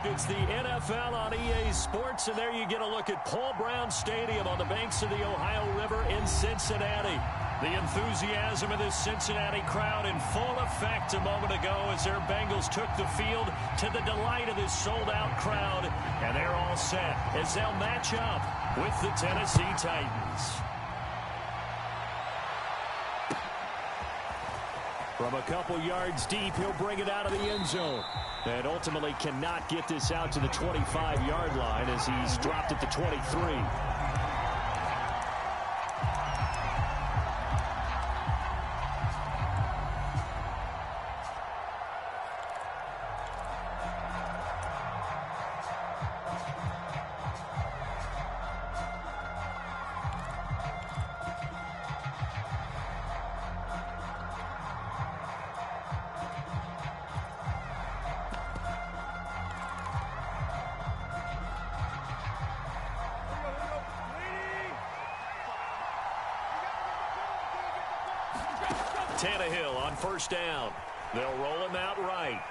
It's the NFL on EA Sports, and there you get a look at Paul Brown Stadium on the banks of the Ohio River in Cincinnati. The enthusiasm of this Cincinnati crowd in full effect a moment ago as their Bengals took the field to the delight of this sold-out crowd. And they're all set as they'll match up with the Tennessee Titans. From a couple yards deep, he'll bring it out of the end zone. And ultimately cannot get this out to the 25-yard line as he's dropped at the 23. Tannehill on first down. They'll roll him out right.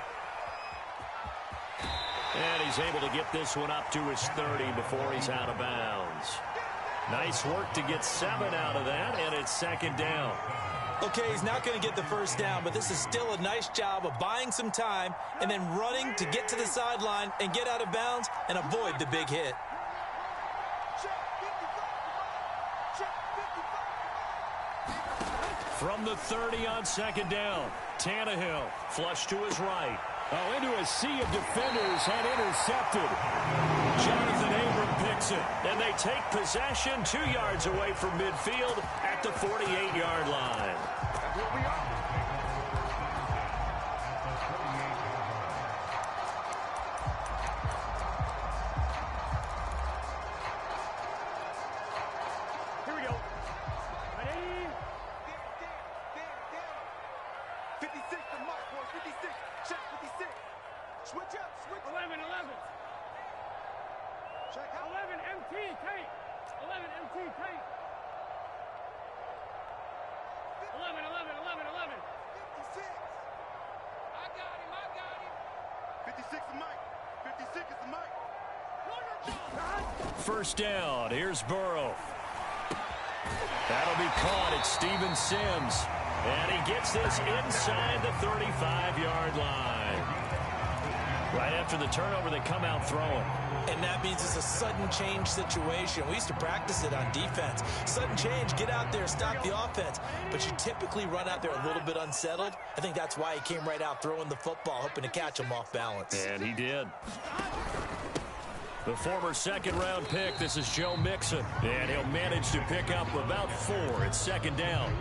And he's able to get this one up to his 30 before he's out of bounds. Nice work to get 7 out of that, and it's second down. Okay, he's not going to get the first down, but this is still a nice job of buying some time and then running to get to the sideline and get out of bounds and avoid the big hit. From the 30 on second down, Tannehill flush to his right. Oh, into a sea of defenders and intercepted. Jonathan Abram picks it, and they take possession 2 yards away from midfield at the 48-yard line. That's what we are. Here we go. Ready? 56 to Mike, boy. 56. Check 56. Switch up. Switch. 11. Check out. 11 MT tape. 11 MT tape. 11. 56. I got him. 56 to Mike. 56 is the Mike. First down. Here's Burrow. That'll be caught at Steven Sims. And he gets this inside the 35-yard line. Right after the turnover, they come out throwing. And that means it's a sudden change situation. We used to practice it on defense. Sudden change, get out there, stop the offense. But you typically run out there a little bit unsettled. I think that's why he came right out throwing the football, hoping to catch him off balance. And he did. The former second-round pick, this is Joe Mixon. And he'll manage to pick up about 4 at second down.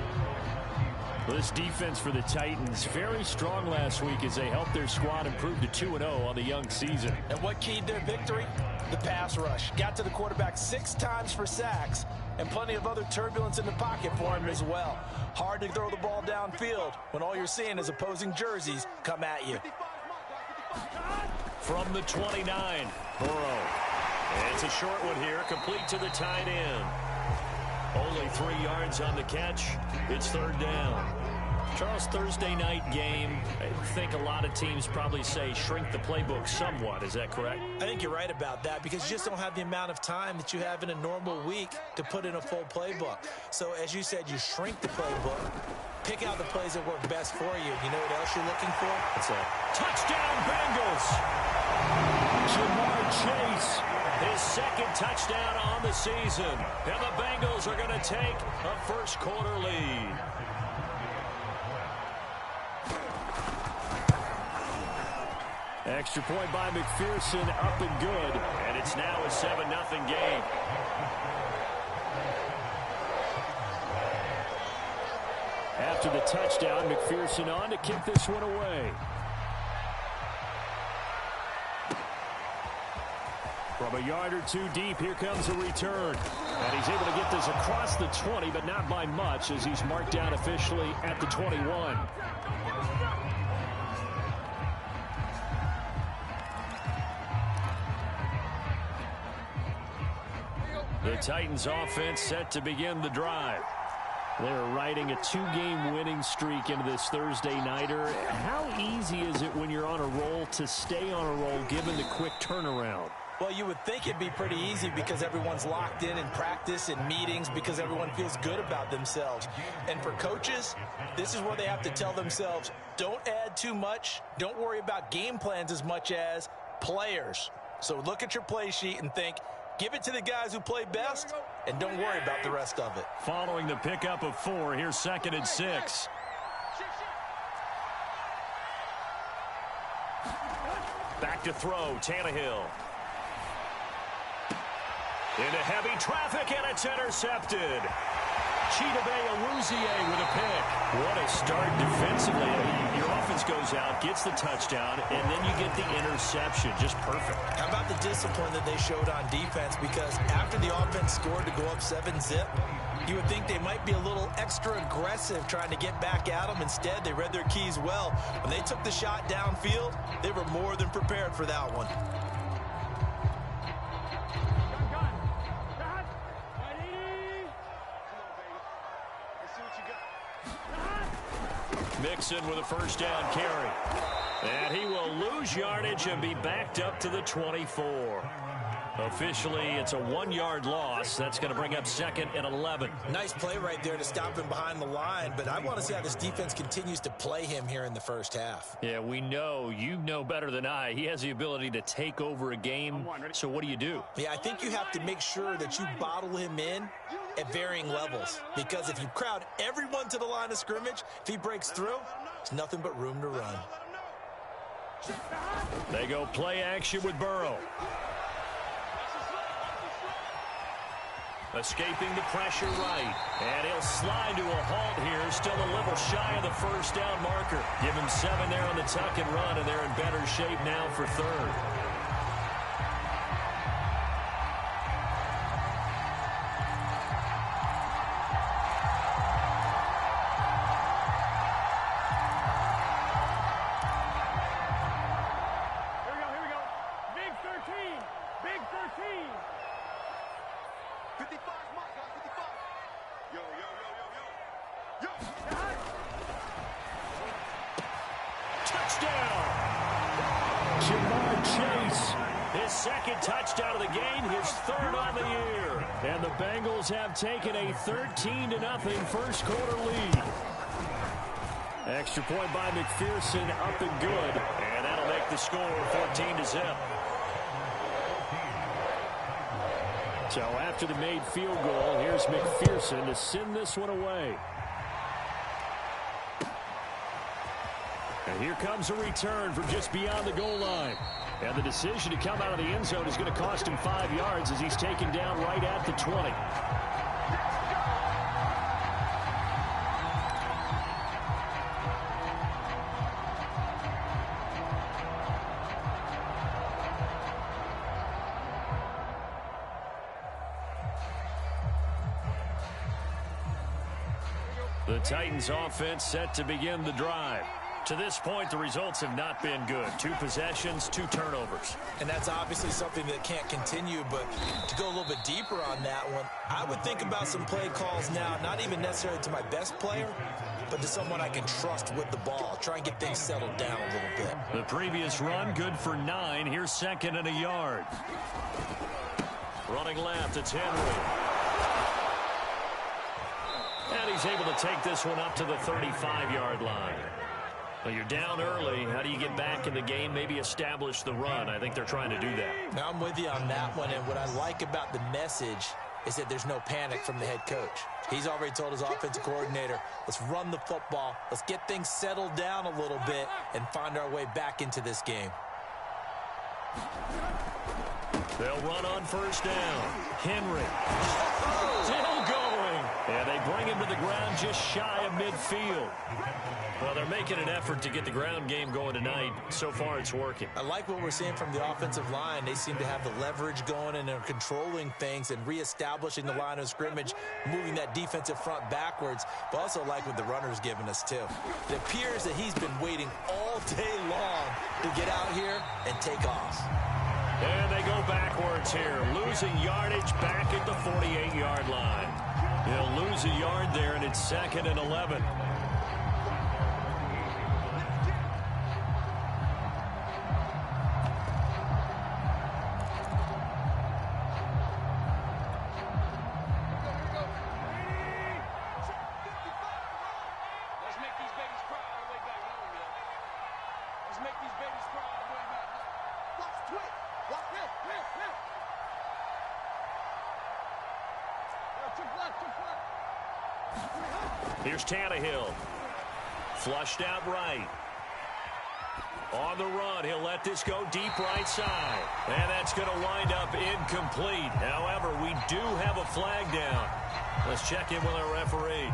This defense for the Titans, very strong last week as they helped their squad improve to 2-0 on the young season. And what keyed their victory? The pass rush. Got to the quarterback 6 times for sacks, and plenty of other turbulence in the pocket for him as well. Hard to throw the ball downfield when all you're seeing is opposing jerseys come at you. From the 29, Burrow. It's a short one here, complete to the tight end. Only 3 yards on the catch. It's third down. Charles, Thursday night game, I think a lot of teams probably say shrink the playbook somewhat. Is that correct? I think you're right about that because you just don't have the amount of time that you have in a normal week to put in a full playbook. So as you said, you shrink the playbook, pick out the plays that work best for you. You know what else you're looking for? What's that? Touchdown Bengals! Jamar Chase, his second touchdown on the season. And the Bengals are going to take a first-quarter lead. Extra point by McPherson, up and good. And it's now a 7-0 game. After the touchdown, McPherson on to kick this one away. From a yard or 2 deep, here comes a return. And he's able to get this across the 20, but not by much as he's marked down officially at the 21. The Titans offense set to begin the drive. They're riding a 2-game winning streak into this Thursday nighter. How easy is it when you're on a roll to stay on a roll given the quick turnaround? Well, you would think it'd be pretty easy because everyone's locked in practice and meetings because everyone feels good about themselves. And for coaches, this is where they have to tell themselves, don't add too much. Don't worry about game plans as much as players. So look at your play sheet and think, give it to the guys who play best, and don't worry about the rest of it. Following the pickup of 4, here's 2nd and 6. Back to throw, Tannehill. Into heavy traffic, and it's intercepted. Chidobe Awuzie with a pick. What a start defensively. Your offense goes out, gets the touchdown, and then you get the interception. Just perfect. How about the discipline that they showed on defense? Because after the offense scored to go up 7-zip, you would think they might be a little extra aggressive trying to get back at them. Instead, they read their keys well. When they took the shot downfield, they were more than prepared for that one. Mixon with a first down carry. And he will lose yardage and be backed up to the 24. Officially, it's a 1-yard loss. That's going to bring up 2nd and 11. Nice play right there to stop him behind the line, but I want to see how this defense continues to play him here in the first half. Yeah, we know. You know better than I. He has the ability to take over a game. So what do? Yeah, I think you have to make sure that you bottle him in at varying levels, because if you crowd everyone to the line of scrimmage, if he breaks through, there's nothing but room to run. They go play action with Burrow. Escaping the pressure right. And he'll slide to a halt here. Still a little shy of the first down marker. Give him 7 there on the tuck and run, and they're in better shape now for 3rd. Here we go. Big 13. Big 13. 55's mark, guys. 55. Yo. Touchdown! Jamar Chase. His 2nd touchdown of the game, his 3rd on the year. And the Bengals have taken a 13-0 first quarter lead. Extra point by McPherson, up and good. And that'll make the score 14-0. So after the made field goal, here's McPherson to send this one away. And here comes a return from just beyond the goal line. And the decision to come out of the end zone is going to cost him 5 yards as he's taken down right at the 20. The Titans offense set to begin the drive. To this point, the results have not been good. 2 possessions, 2 turnovers. And that's obviously something that can't continue, but to go a little bit deeper on that one, I would think about some play calls now, not even necessarily to my best player, but to someone I can trust with the ball. Try and get things settled down a little bit. The previous run, good for 9. Here's 2nd and a yard. Running left, it's Henry. And he's able to take this one up to the 35-yard line. Well, you're down early. How do you get back in the game? Maybe establish the run. I think they're trying to do that. Now, I'm with you on that one, and what I like about the message is that there's no panic from the head coach. He's already told his offensive coordinator, let's run the football, let's get things settled down a little bit and find our way back into this game. They'll run on first down. Henry. Still going. And they bring him to the ground just shy of midfield. Well, they're making an effort to get the ground game going tonight. So far, it's working. I like what we're seeing from the offensive line. They seem to have the leverage going and are controlling things and reestablishing the line of scrimmage, moving that defensive front backwards, but also like what the runner's giving us, too. It appears that he's been waiting all day long to get out here and take off. And they go backwards here, losing yardage back at the 48-yard line. He'll lose a yard there, and it's 2nd and 11. Here's Tannehill. Flushed out right. On the run, he'll let this go deep right side. And that's going to wind up incomplete. However, we do have a flag down. Let's check in with our referee.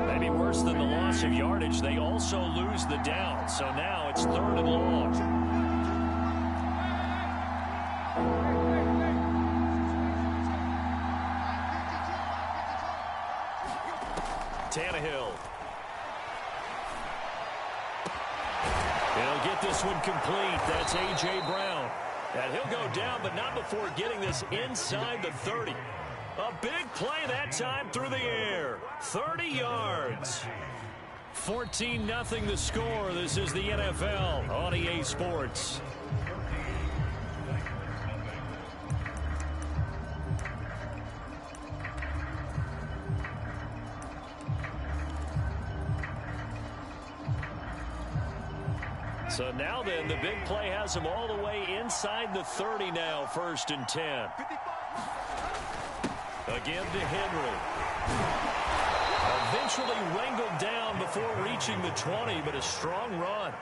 Maybe worse than the loss of yardage, they also lose the down. So now it's 3rd and long. Tannehill. He'll get this one complete. That's A.J. Brown. And he'll go down, but not before getting this inside the 30. A big play that time through the air. 30 yards. 14-0 the score. This is the NFL on EA Sports. So now then, the big play has him all the way inside the 30 now, 1st and 10. Again to Henry. Eventually wrangled down before reaching the 20, but a strong run.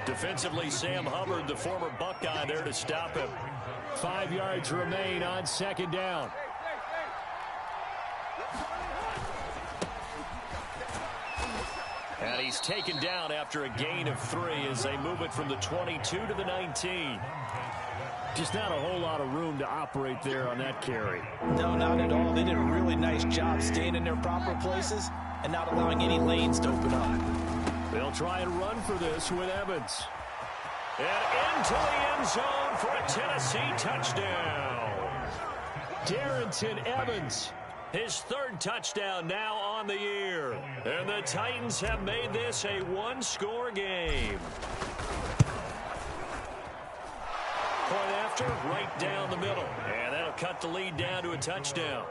Defensively, Sam Hubbard, the former Buckeye, there to stop him. 5 yards remain on 2nd down. And he's taken down after a gain of 3 as they move it from the 22 to the 19. Just not a whole lot of room to operate there on that carry. No, not at all. They did a really nice job staying in their proper places and not allowing any lanes to open up. They'll try and run for this with Evans. And into the end zone for a Tennessee touchdown. Darrington Evans, his 3rd touchdown now on the year. And the Titans have made this a 1-score game. Point after, right down the middle. And that'll cut the lead down to a touchdown.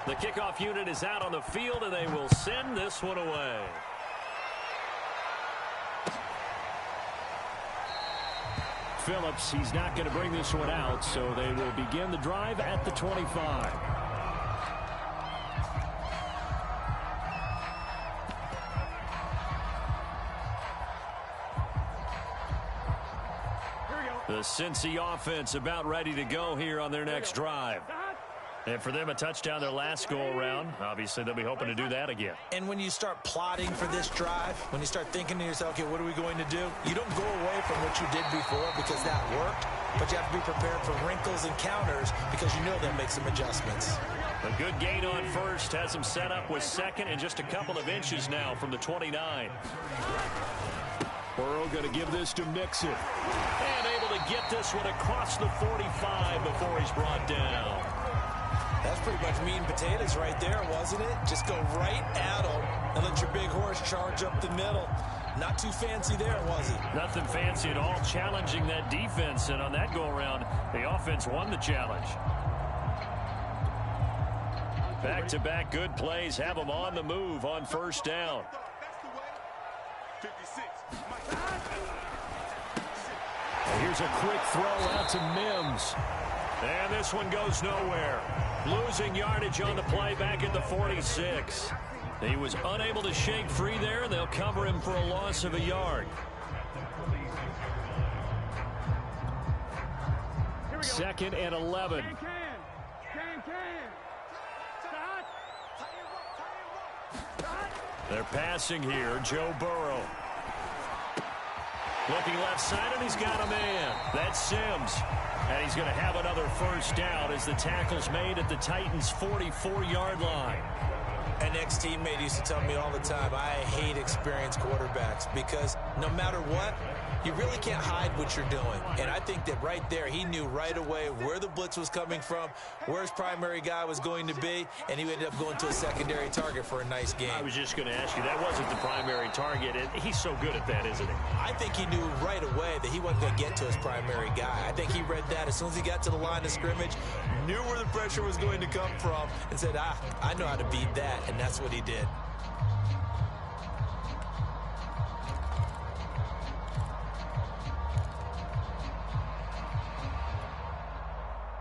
The kickoff unit is out on the field, and they will send this one away. Phillips, he's not going to bring this one out, so they will begin the drive at the 25. The Cincy offense about ready to go here on their next drive. And for them, a touchdown their last go-around. Obviously, they'll be hoping to do that again. And when you start plotting for this drive, when you start thinking to yourself, okay, what are we going to do? You don't go away from what you did before because that worked, but you have to be prepared for wrinkles and counters because you know they'll make some adjustments. A good gain on 1st has him set up with 2nd and just a couple of inches now from the 29. Burrow going to give this to Mixon. And able to get this one across the 45 before he's brought down. That's pretty much meat and potatoes right there, wasn't it? Just go right at him and let your big horse charge up the middle. Not too fancy there, was it? Nothing fancy at all, challenging that defense. And on that go-around, the offense won the challenge. Back-to-back good plays have them on the move on 1st down. Here's a quick throw out to Mims. And this one goes nowhere. Losing yardage on the play back at the 46. He was unable to shake free there, and they'll cover him for a loss of a yard. 2nd and 11. They're passing here. Joe Burrow. Looking left side, and he's got a man. That's Sims. And he's going to have another first down as the tackle's made at the Titans' 44-yard line. An ex-teammate used to tell me all the time, I hate experienced quarterbacks because no matter what, you really can't hide what you're doing. And I think that right there, he knew right away where the blitz was coming from, where his primary guy was going to be, and he ended up going to a secondary target for a nice game. I was just going to ask you, that wasn't the primary target, and he's so good at that, isn't he? I think he knew right away that he wasn't going to get to his primary guy. I think he read that as soon as he got to the line of scrimmage, knew where the pressure was going to come from, and said, I know how to beat that, and that's what he did.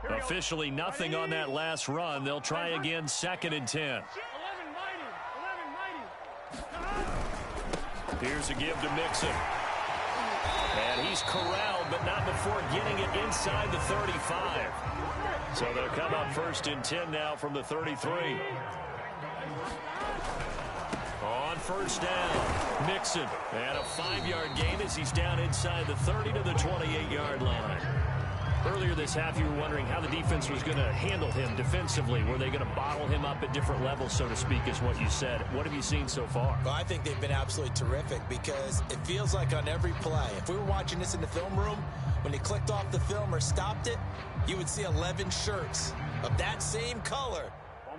Officially nothing on that last run. They'll try again, 2nd and 10. Here's a give to Mixon. And he's corralled, but not before getting it inside the 35. So they'll come up 1st and 10 now from the 33. On 1st down, Mixon. And a 5-yard gain as he's down inside the 30 to the 28-yard line. Earlier this half, you were wondering how the defense was going to handle him defensively. Were they going to bottle him up at different levels, so to speak, is what you said. What have you seen so far? Well, I think they've been absolutely terrific because it feels like on every play, if we were watching this in the film room, when he clicked off the film or stopped it, you would see 11 shirts of that same color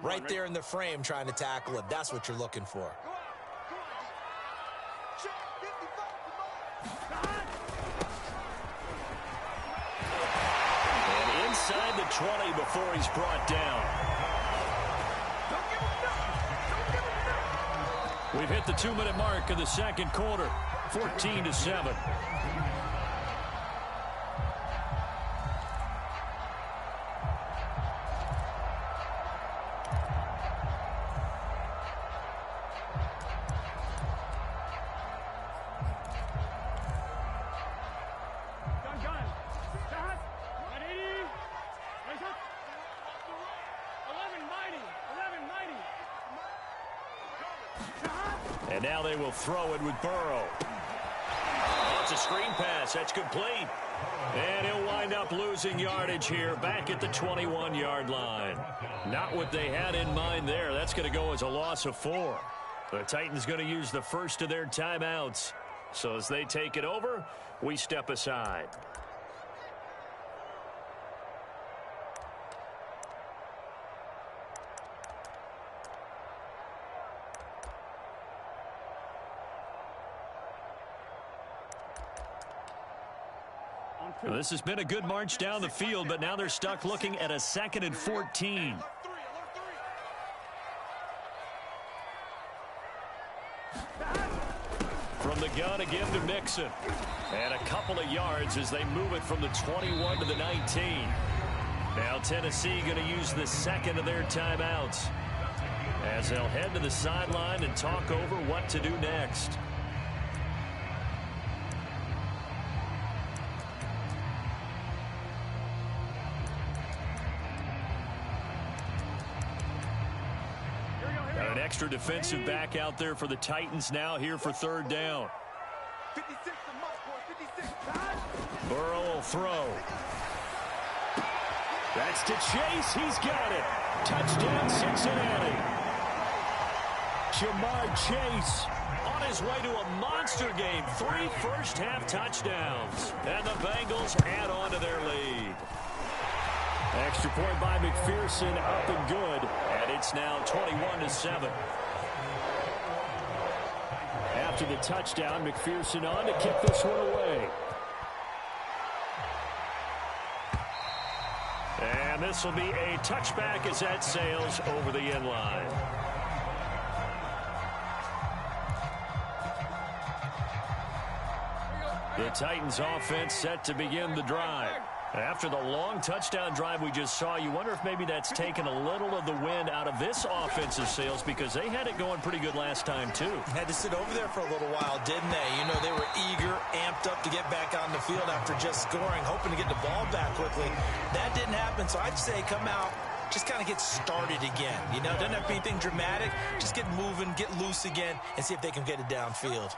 right there in the frame trying to tackle it. That's what you're looking for. Inside the 20 before he's brought down. We've hit the 2-minute mark of the second quarter, 14-7. And now they will throw it with Burrow. It's a screen pass. That's complete. And he'll wind up losing yardage here back at the 21-yard line. Not what they had in mind there. That's going to go as a loss of 4. The Titans going to use the first of their timeouts. So as they take it over, we step aside. Well, this has been a good march down the field, but now they're stuck looking at a 2nd and 14. From the gun again to Mixon. And a couple of yards as they move it from the 21 to the 19. Now Tennessee going to use the second of their timeouts as they'll head to the sideline and talk over what to do next. An extra defensive back out there for the Titans now here for 3rd down. 56 to Mike, boy, 56. Burrow will throw. That's to Chase. He's got it. Touchdown, Cincinnati. Jamar Chase on his way to a monster game. 3 first-half touchdowns. And the Bengals add on to their lead. Extra point by McPherson, up and good. And it's now 21-7. After the touchdown, McPherson on to kick this one away. And this will be a touchback as that sails over the end line. The Titans offense set to begin the drive. After the long touchdown drive we just saw, you wonder if maybe that's taken a little of the wind out of this offensive sails because they had it going pretty good last time, too. Had to sit over there for a little while, didn't they? You know, they were eager, amped up to get back on the field after just scoring, hoping to get the ball back quickly. That didn't happen, so I'd say come out, just kind of get started again. You know, doesn't have to be anything dramatic. Just get moving, get loose again, and see if they can get it downfield.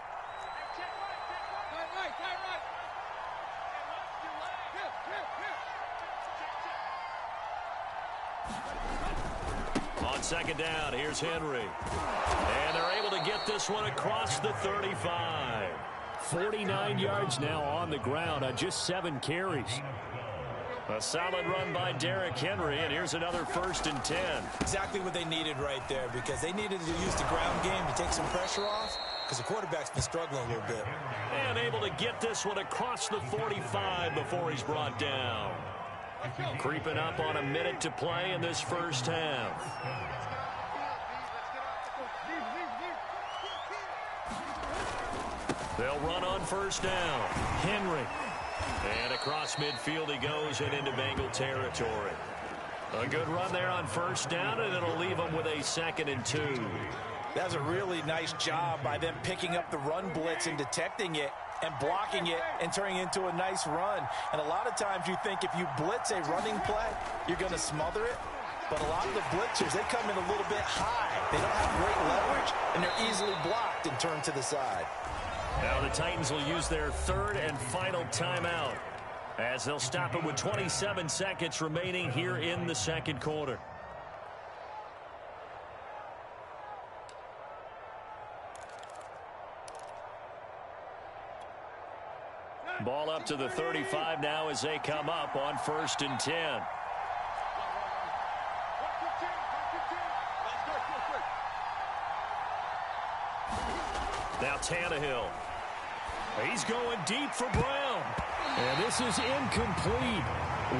On second down, here's Henry. And they're able to get this one across the 35. 49 yards now on the ground on just 7 carries. A solid run by Derrick Henry, and here's another 1st and 10. Exactly what they needed right there, because they needed to use the ground game to take some pressure off, because the quarterback's been struggling a little bit. And able to get this one across the 45 before he's brought down. Creeping up on a minute to play in this first half. They'll run on 1st down. Henry. And across midfield he goes and into Bengal territory. A good run there on 1st down, and it'll leave them with a 2nd and 2. That's a really nice job by them picking up the run blitz and detecting it and blocking it and turning it into a nice run. And a lot of times you think if you blitz a running play, you're going to smother it. But a lot of the blitzers, they come in a little bit high. They don't have great leverage, and they're easily blocked and turned to the side. Now the Titans will use their 3rd and final timeout, as they'll stop it with 27 seconds remaining here in the 2nd quarter. Ball up to the 35 now as they come up on 1st and 10. Now Tannehill. He's going deep for Brown. And this is incomplete.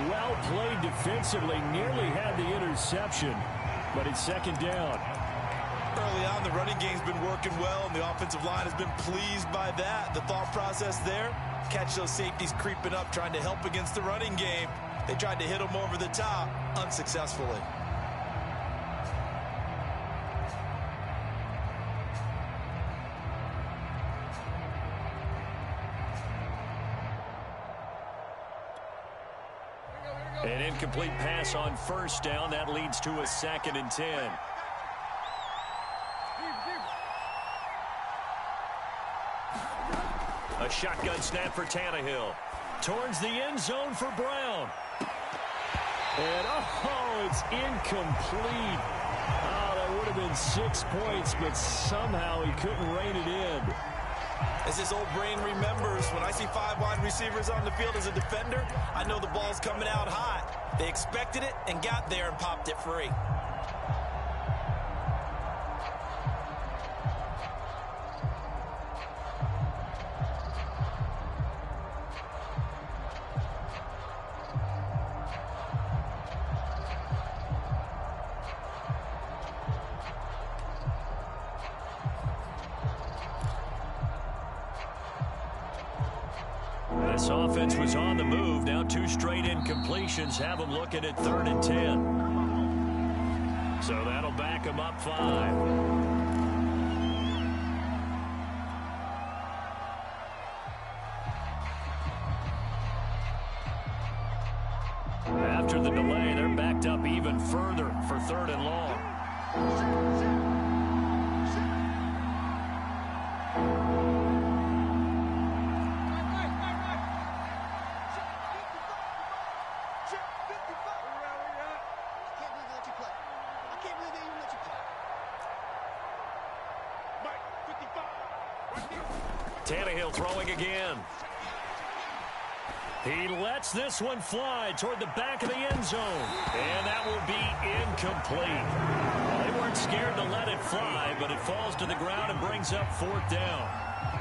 Well played defensively. Nearly had the interception, but it's 2nd down. Early on, the running game's been working well, and the offensive line has been pleased by that. The thought process there, catch those safeties creeping up, trying to help against the running game. They tried to hit them over the top, unsuccessfully. An incomplete pass on 1st down. That leads to a 2nd and 10. A shotgun snap for Tannehill. Towards the end zone for Brown. And, oh, it's incomplete. Oh, that would have been 6 points, but somehow he couldn't rein it in. As this old brain remembers, when I see 5 wide receivers on the field as a defender, I know the ball's coming out hot. They expected it and got there and popped it free. This offense was on the move. Now 2 straight incompletions have them looking at 3rd and 10. So that'll back them up 5. After the delay, they're backed up even further for 3rd and long. Tannehill throwing again. He lets this one fly toward the back of the end zone. And that will be incomplete. They weren't scared to let it fly, but it falls to the ground and brings up 4th down.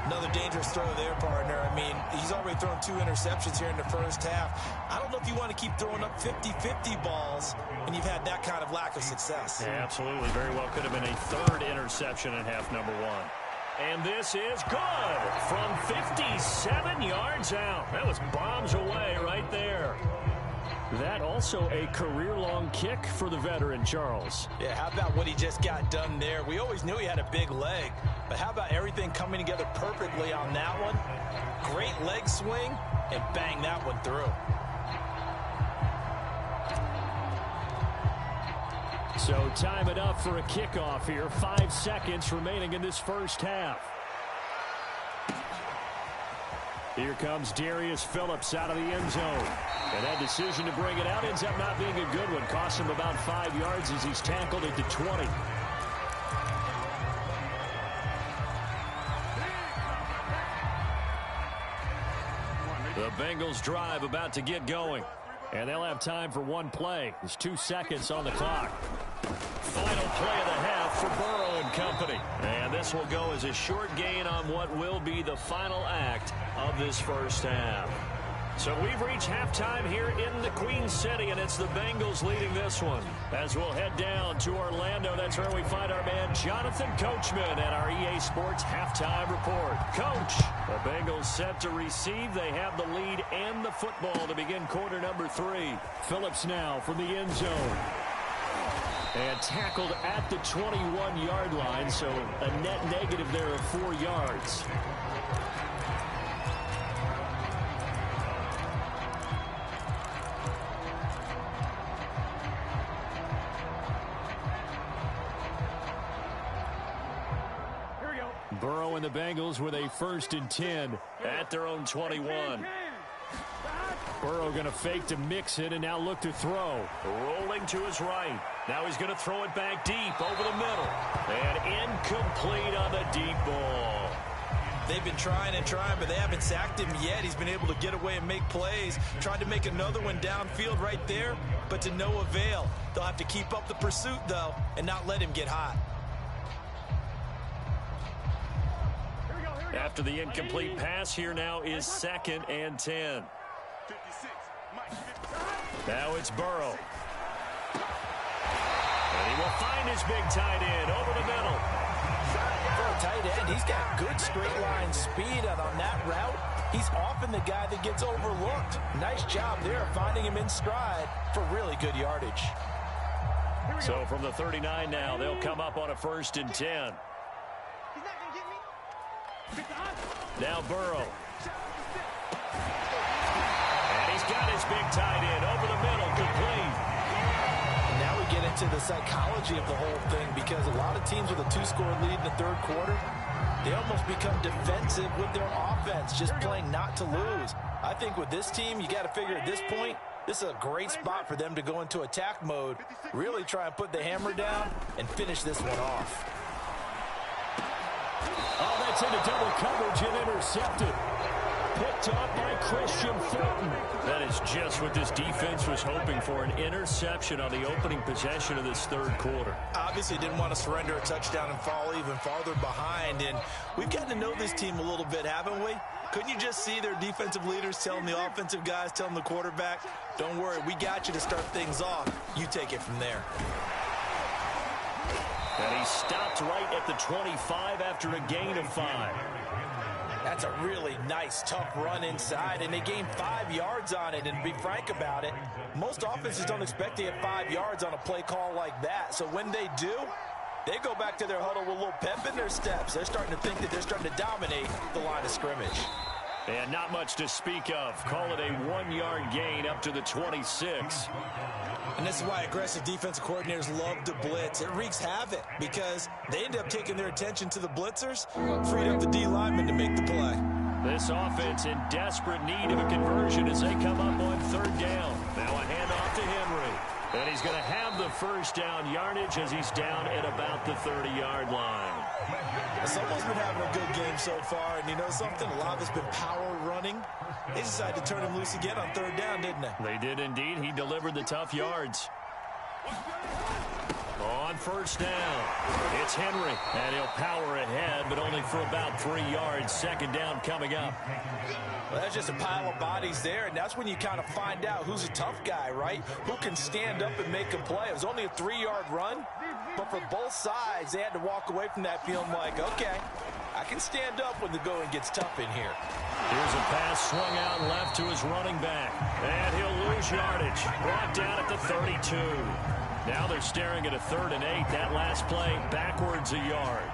Another dangerous throw there, partner. I mean, he's already thrown 2 interceptions here in the first half. I don't know if you want to keep throwing up 50-50 balls when you've had that kind of lack of success. Yeah, absolutely. Very well could have been a 3rd interception in half number 1. And this is good from 57 yards out. That was bombs away right there. That also a career-long kick for the veteran, Charles. Yeah, how about what he just got done there? We always knew he had a big leg, but how about everything coming together perfectly on that one? Great leg swing, and bang that one through. So time enough for a kickoff here. 5 seconds remaining in this first half. Here comes Darius Phillips out of the end zone. And that decision to bring it out ends up not being a good one. Costs him about 5 yards as he's tackled at the 20. The Bengals drive about to get going. And they'll have time for one play. There's 2 seconds on the clock. Final play of the half for Burrow and company. And this will go as a short gain on what will be the final act of this first half. So we've reached halftime here in the Queen City, and it's the Bengals leading this one. As we'll head down to Orlando, that's where we find our man Jonathan Coachman at our EA Sports Halftime Report. Coach, the Bengals set to receive. They have the lead and the football to begin quarter number 3. Phillips now from the end zone. And tackled at the 21-yard line, so a net negative there of 4 yards. Burrow and the Bengals with a 1st and 10 at their own 21. Burrow going to fake to mix it and now look to throw. Rolling to his right. Now he's going to throw it back deep over the middle. And incomplete on the deep ball. They've been trying and trying, but they haven't sacked him yet. He's been able to get away and make plays. Tried to make another one downfield right there, but to no avail. They'll have to keep up the pursuit, though, and not let him get hot. After the incomplete pass, here now is 2nd and 10. Now it's Burrow. And he will find his big tight end over the middle. For a tight end, he's got good straight line speed, and on that route, he's often the guy that gets overlooked. Nice job there finding him in stride for really good yardage. So from the 39 now, they'll come up on a 1st and 10. Now Burrow. And he's got his big tight end over the middle, complete. And now we get into the psychology of the whole thing, because a lot of teams with a 2-score lead in the 3rd quarter, they almost become defensive with their offense, just playing not to lose. I think with this team, you got to figure at this point, this is a great spot for them to go into attack mode, really try and put the hammer down and finish this one off. Oh, that's into double coverage and intercepted. Picked up by Christian Fulton. That is just what this defense was hoping for, an interception on the opening possession of this 3rd quarter. Obviously didn't want to surrender a touchdown and fall even farther behind, and we've gotten to know this team a little bit, haven't we? Couldn't you just see their defensive leaders telling the offensive guys, telling the quarterback, don't worry, we got you to start things off. You take it from there. And he stopped right at the 25 after a gain of 5. That's a really nice, tough run inside, and they gained 5 yards on it. And to be frank about it, most offenses don't expect to get 5 yards on a play call like that. So when they do, they go back to their huddle with a little pep in their steps. They're starting to think that they're starting to dominate the line of scrimmage. And not much to speak of. Call it a 1-yard gain up to the 26. And this is why aggressive defensive coordinators love to blitz. It wreaks havoc because they end up taking their attention to the blitzers, freed up the D lineman to make the play. This offense in desperate need of a conversion as they come up on 3rd down. Now a handoff to Henry. And he's going to have the 1st down yardage as he's down at about the 30-yard line. Someone's been having a good game so far, and you know something? A lot of it's been power running. They decided to turn him loose again on 3rd down, didn't they? They did indeed. He delivered the tough yards. On 1st down, it's Henry, and he'll power ahead, but only for about 3 yards. 2nd down coming up. Well, that's just a pile of bodies there, and that's when you kind of find out who's a tough guy, right? Who can stand up and make a play. It was only a 3-yard run, but for both sides, they had to walk away from that feeling like, okay, I can stand up when the going gets tough in here. Here's a pass swung out left to his running back, and he'll lose yardage. Brought down at the 32. Now they're staring at a 3rd and 8. That last play backwards a yard.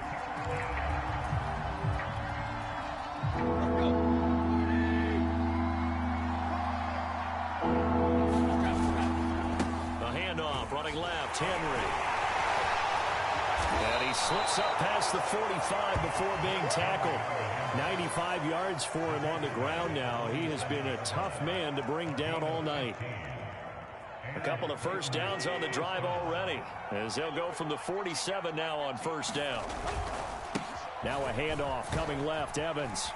The handoff running left, Henry. he slips up past the 45 before being tackled. 95 yards for him on the ground now. He has been a tough man to bring down all night. A couple of first downs on the drive already, as they'll go from the 47 now on first down. Now a handoff coming left, Evans.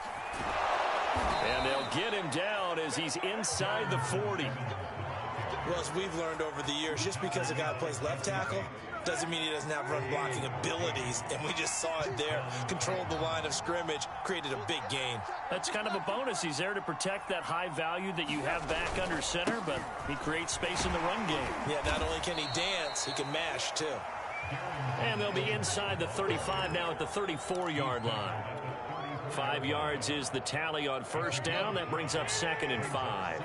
And they'll get him down as he's inside the 40. Well, as we've learned over the years, just because a guy plays left tackle doesn't mean he doesn't have run blocking abilities, and we just saw it there. Controlled the line of scrimmage, created a big gain. That's kind of a bonus. He's there to protect that high value that you have back under center, but he creates space in the run game. Yeah, not only can he dance, he can mash, too. And they'll be inside the 35 now at the 34-yard line. 5 yards is the tally on first down. That brings up 2nd and 5.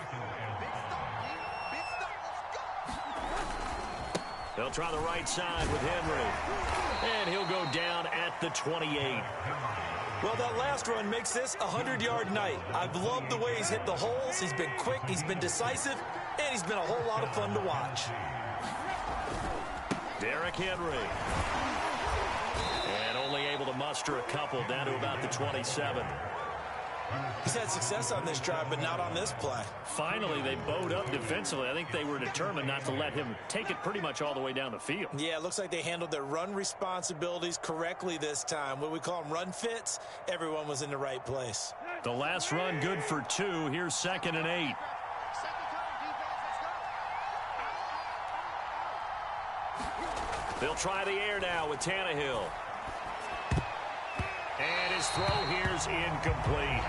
They'll try the right side with Henry. And he'll go down at the 28. Well, that last run makes this a 100-yard night. I've loved the way he's hit the holes. He's been quick, he's been decisive, and he's been a whole lot of fun to watch. Derrick Henry. And only able to muster a couple down to about the 27. He's had success on this drive, but not on this play. Finally, they bowed up defensively. I think they were determined not to let him take it pretty much all the way down the field. Yeah, it looks like they handled their run responsibilities correctly this time. What we call them run fits, everyone was in the right place. The last run good for 2. Here's 2nd and 8. They'll try the air now with Tannehill. And his throw here's incomplete.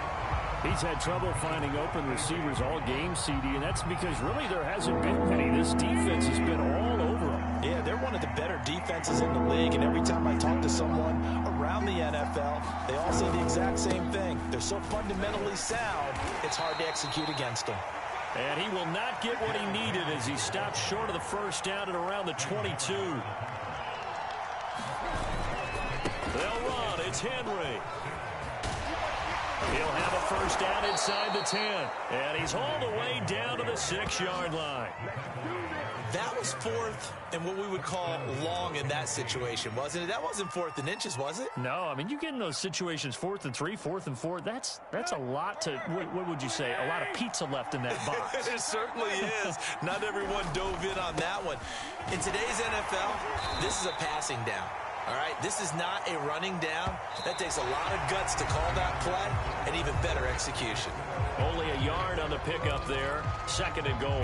He's had trouble finding open receivers all game, CD, and that's because really there hasn't been many. This defense has been all over them. Yeah, they're one of the better defenses in the league, and every time I talk to someone around the NFL, they all say the exact same thing. They're so fundamentally sound, it's hard to execute against them. And he will not get what he needed as he stops short of the first down at around the 22. They'll run. It's Henry. He'll have a first down inside the 10. And he's all the way down to the 6-yard line. That was 4th and what we would call long in that situation, wasn't it? That wasn't 4th and inches, was it? No, I mean, you get in those situations 4th and 3, 4th and 4. That's a lot to, what would you say, a lot of pizza left in that box. It certainly is. Not everyone dove in on that one. In today's NFL, this is a passing down. All right, this is not a running down. That takes a lot of guts to call that play and even better execution. Only a yard on the pickup there. 2nd and goal.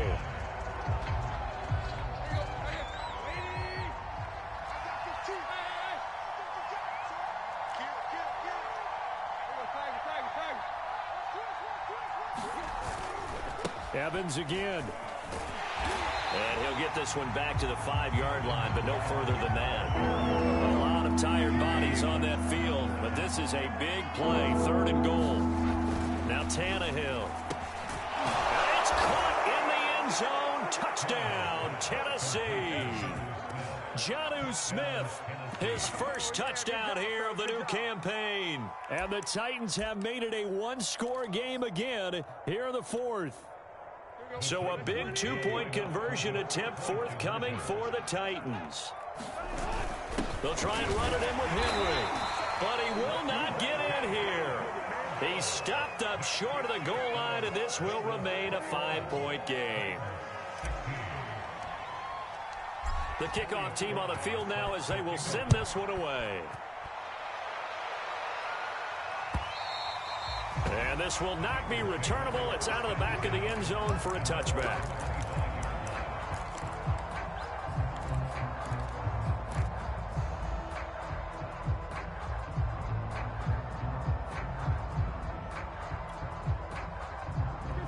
Evans again. And he'll get this one back to the 5-yard line, but no further than that. A lot of tired bodies on that field, but this is a big play. 3rd and goal. Now Tannehill. And it's caught in the end zone. Touchdown, Tennessee. Jonnu Smith, his first touchdown here of the new campaign. And the Titans have made it a 1-score game again here in the 4th. So a big 2-point conversion attempt forthcoming for the Titans. They'll try and run it in with Henry, but he will not get in here. He's stopped up short of the goal line, and this will remain a 5-point game. The kickoff team on the field now as they will send this one away. And this will not be returnable. It's out of the back of the end zone for a touchback.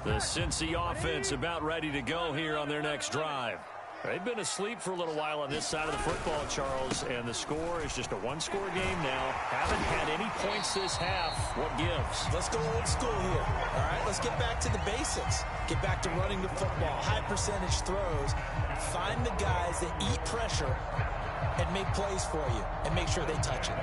The Cincy offense about ready to go here on their next drive. They've been asleep for a little while on this side of the football, Charles, and the score is just a 1-score game now. Haven't had any points this half. What gives? Let's go old school here. All right, let's get back to the basics. Get back to running the football, high percentage throws. Find the guys that eat pressure and make plays for you and make sure they touch it.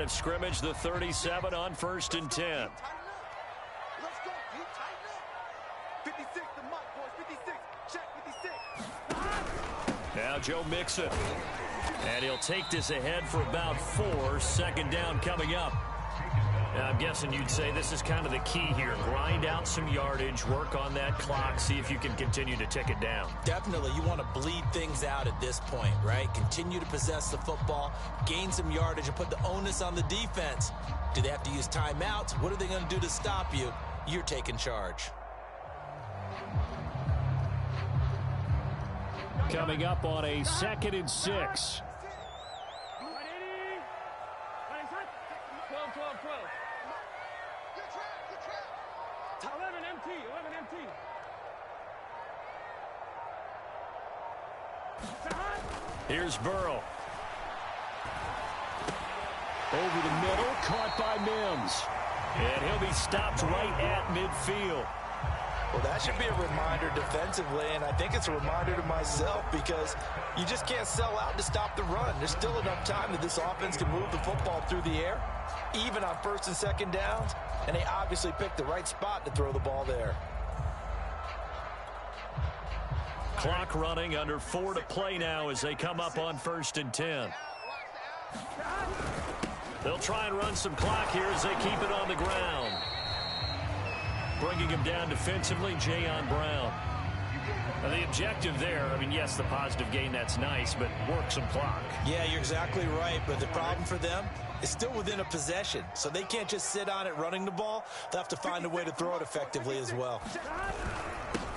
line of scrimmage, the 37 on 1st and 10. Let's go. Keep tighten up. 56 the mark, boys. 56. Check 56. Now Joe Mixon. And he'll take this ahead for about 4. 2nd down coming up. Now, I'm guessing you'd say this is kind of the key here. Grind out some yardage, work on that clock, see if you can continue to tick it down. Definitely. You want to bleed things out at this point, right? Continue to possess the football, gain some yardage, and put the onus on the defense. Do they have to use timeouts? What are they going to do to stop you? You're taking charge. Coming up on a 2nd and 6. Here's Burrow. Over the middle, caught by Mims. And he'll be stopped right at midfield. Well, that should be a reminder defensively, and I think it's a reminder to myself because you just can't sell out to stop the run. There's still enough time that this offense can move the football through the air, even on 1st and 2nd downs, and they obviously picked the right spot to throw the ball there. Clock running, under 4 to play now as they come up on 1st and 10. They'll try and run some clock here as they keep it on the ground. Bringing him down defensively, Jayon Brown. Now the objective there, I mean, yes, the positive gain, that's nice, but work some clock. Yeah, you're exactly right, but the problem for them is still within a possession, so they can't just sit on it running the ball. They'll have to find a way to throw it effectively as well.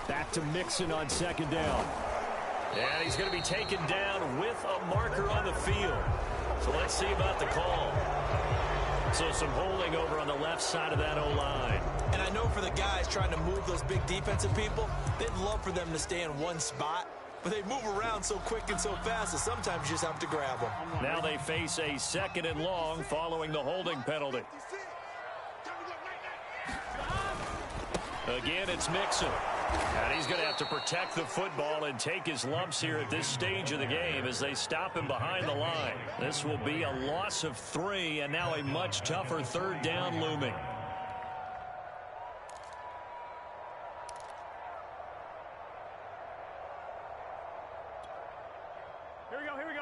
Back to Mixon on 2nd down. And he's going to be taken down with a marker on the field. So let's see about the call. So some holding over on the left side of that O-line. And I know for the guys trying to move those big defensive people, they'd love for them to stay in one spot. But they move around so quick and so fast that sometimes you just have to grab them. Now they face a 2nd and long following the holding penalty. Again, it's Mixon. And he's going to have to protect the football and take his lumps here at this stage of the game as they stop him behind the line. This will be a loss of 3, and now a much tougher 3rd down looming.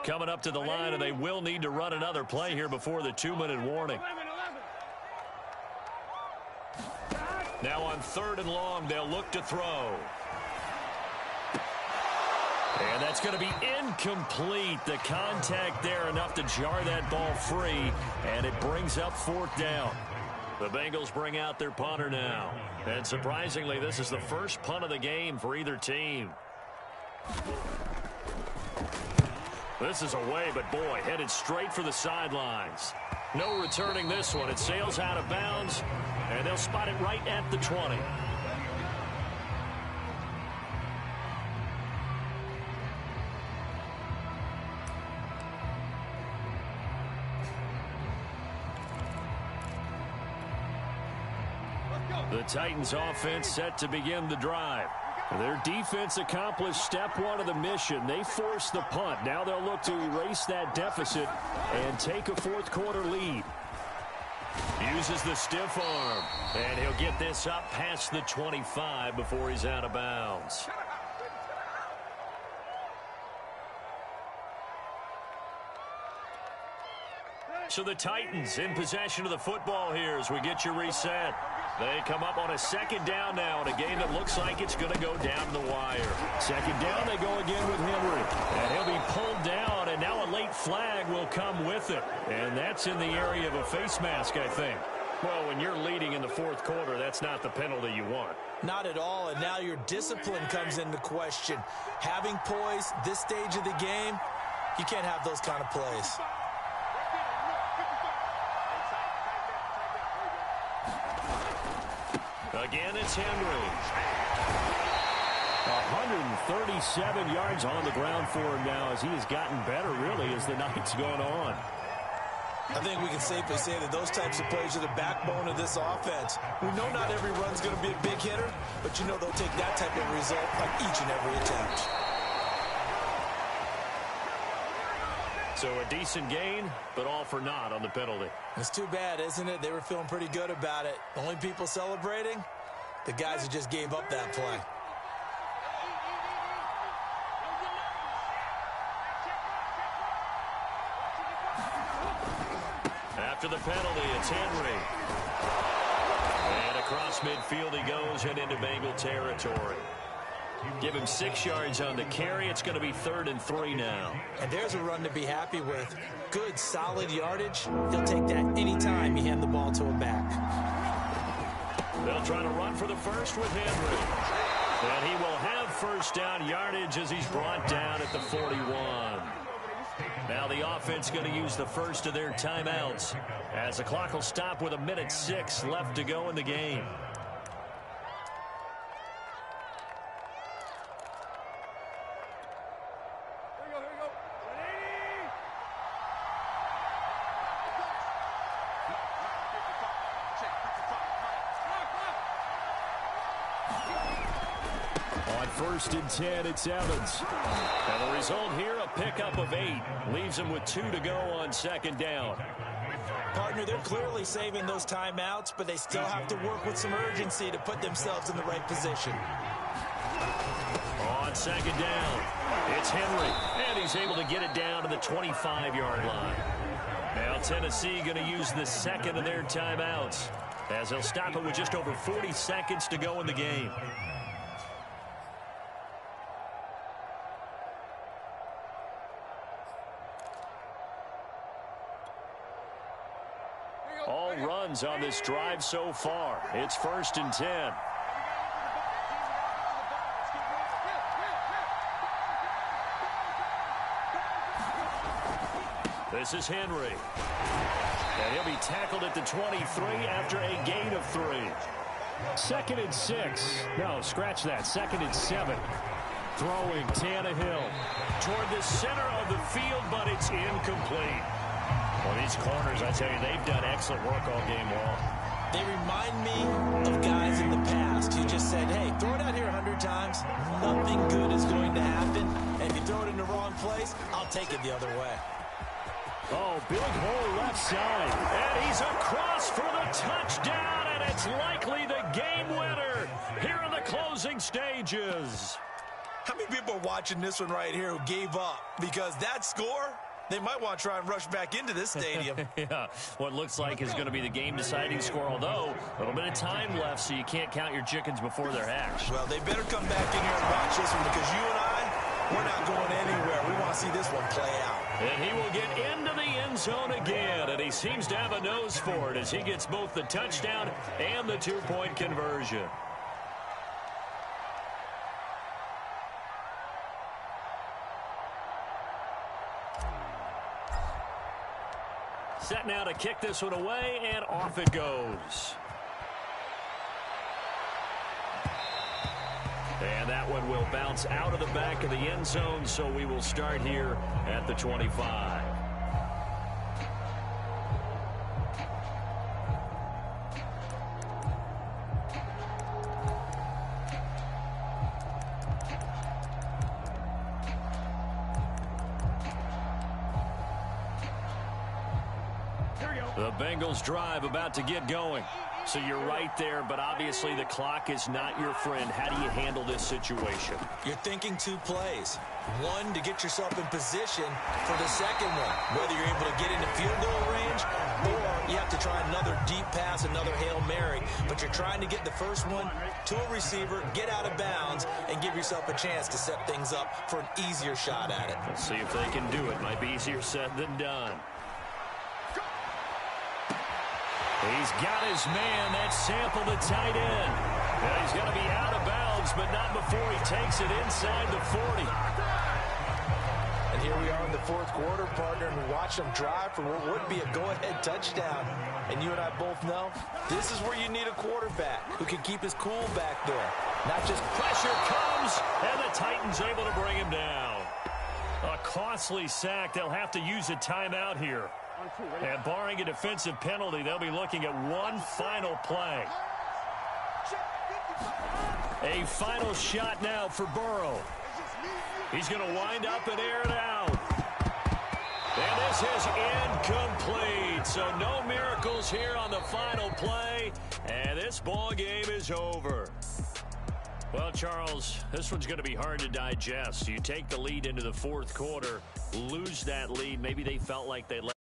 Coming up to the line, and they will need to run another play here before the 2-minute warning. Now on 3rd and long, they'll look to throw. And that's going to be incomplete. The contact there enough to jar that ball free, and it brings up 4th down. The Bengals bring out their punter now. And surprisingly, this is the first punt of the game for either team. This is away, but boy, headed straight for the sidelines. No returning this one. It sails out of bounds, and they'll spot it right at the 20. The Titans offense set to begin the drive. Their defense accomplished step 1 of the mission. They forced the punt. Now they'll look to erase that deficit and take a 4th quarter lead. Uses the stiff arm, and he'll get this up past the 25 before he's out of bounds. So the Titans in possession of the football here as we get you reset. They come up on a 2nd down now in a game that looks like it's going to go down to the wire. 2nd down, they go again with Henry. And he'll be pulled down, and now a late flag will come with it. And that's in the area of a face mask, I think. Well, when you're leading in the 4th quarter, that's not the penalty you want. Not at all, and now your discipline comes into question. Having poise this stage of the game, you can't have those kind of plays. Again, it's Henry. 137 yards on the ground for him now as he has gotten better, really, as the night's gone on. I think we can safely say that those types of plays are the backbone of this offense. We know not every run's going to be a big hitter, but you know they'll take that type of result on each and every attempt. So a decent gain, but all for naught on the penalty. It's too bad, isn't it? They were feeling pretty good about it. The only people celebrating, the guys who just gave up that play. After the penalty, it's Henry. And across midfield he goes and into Bengal territory. Give him 6 yards on the carry. It's going to be 3rd and 3 now. And there's a run to be happy with. Good, solid yardage. He'll take that any time you hand the ball to a back. They'll try to run for the first with Henry. And he will have first down yardage as he's brought down at the 41. Now the offense going to use the first of their timeouts as the clock will stop with 1:06 left to go in the game. On 1st and 10, it's Evans. And the result here, a pickup of 8. Leaves him with 2 to go on 2nd down. Partner, they're clearly saving those timeouts, but they still have to work with some urgency to put themselves in the right position. On 2nd down, it's Henry. And he's able to get it down to the 25-yard line. Now Tennessee going to use the 2nd of their timeouts as they'll stop it with just over 40 seconds to go in the game. All runs on this drive so far. It's 1st and 10. This is Henry. And he'll be tackled at the 23 after a gain of 3. 2nd and 6. No, scratch that. 2nd and 7. Throwing Tannehill toward the center of the field, but it's incomplete. Well, these corners, I tell you, they've done excellent work all game long. They remind me of guys in the past who just said, hey, throw it out here 100 times. Nothing good is going to happen. And if you throw it in the wrong place, I'll take it the other way. Oh, big hole left side. And he's across for the touchdown, and it's likely the game winner here in the closing stages. How many people are watching this one right here who gave up? Because that score, they might want to try and rush back into this stadium. Yeah, what looks like is going to be the game-deciding score, although a little bit of time left, so you can't count your chickens before they're hatched. Well, they better come back in here and watch this one because you and I, we're not going anywhere. We want to see this one play out. And he will get into the end zone again, and he seems to have a nose for it as he gets both the touchdown and the 2-point conversion. Set now to kick this one away, and off it goes. And that one will bounce out of the back of the end zone, so we will start here at the 25. The Bengals drive about to get going. So you're right there, but obviously the clock is not your friend. How do you handle this situation? You're thinking 2 plays. One, to get yourself in position for the second one, whether you're able to get into field goal range or you have to try another deep pass, another Hail Mary. But you're trying to get the first one to a receiver, get out of bounds, and give yourself a chance to set things up for an easier shot at it. Let's see if they can do it. Might be easier said than done. He's got his man. That's Sample, the tight end. And he's going to be out of bounds, but not before he takes it inside the 40. And here we are in the 4th quarter, partner, and watch them drive for what would be a go-ahead touchdown. And you and I both know this is where you need a quarterback who can keep his cool back there. Not just pressure comes, and the Titans able to bring him down. A costly sack. They'll have to use a timeout here. And barring a defensive penalty, they'll be looking at one final play. A final shot now for Burrow. He's going to wind up and air it out. And this is incomplete. So no miracles here on the final play. And this ball game is over. Well, Charles, this one's going to be hard to digest. You take the lead into the fourth quarter, lose that lead. Maybe they felt like they let